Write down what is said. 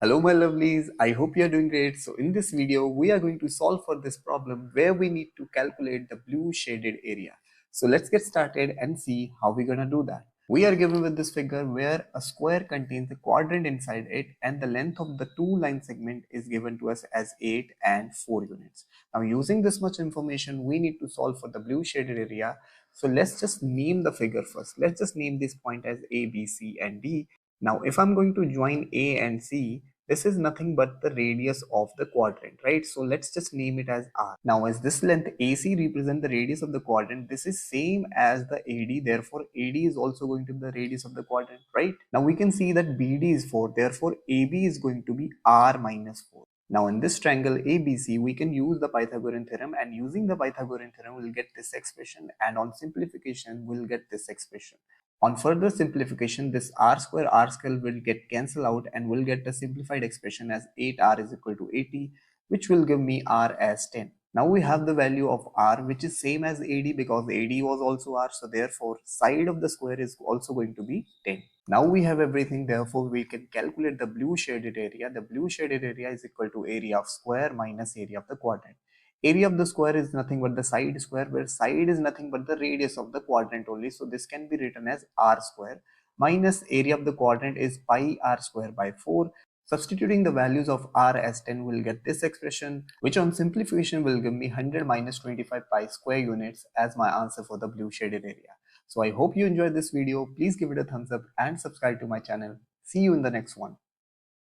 Hello my lovelies, I hope you are doing great. So in this video, we are going to solve for this problem where we need to calculate the blue shaded area. So let's get started and see how we're gonna do that. We are given with this figure where a square contains a quadrant inside it and the length of the two line segment is given to us as 8 and 4 units. Now using this much information, we need to solve for the blue shaded area. So let's just name the figure first. Let's just name this point as A, B, C and D. Now if I'm going to join A and C, this is nothing but the radius of the quadrant, right? So let's just name it as R. Now as this length AC represent the radius of the quadrant, this is same as the AD, therefore AD is also going to be the radius of the quadrant, right? Now we can see that BD is 4, therefore AB is going to be R minus 4. Now in this triangle ABC, we can use the Pythagorean theorem, and using the Pythagorean theorem, we'll get this expression, and on simplification, we'll get this expression. On further simplification, this r square will get cancelled out and we'll get a simplified expression as 8r is equal to 80, which will give me r as 10. Now we have the value of r, which is same as AD because AD was also r, so therefore side of the square is also going to be 10. Now we have everything, therefore we can calculate the blue shaded area. The blue shaded area is equal to area of square minus area of the quadrant. Area of the square is nothing but the side square, where side is nothing but the radius of the quadrant only. So this can be written as r square minus area of the quadrant is pi r square by 4. Substituting the values of r as 10 will get this expression, which on simplification will give me 100 minus 25 pi square units as my answer for the blue shaded area. So I hope you enjoyed this video. Please give it a thumbs up and subscribe to my channel. See you in the next one.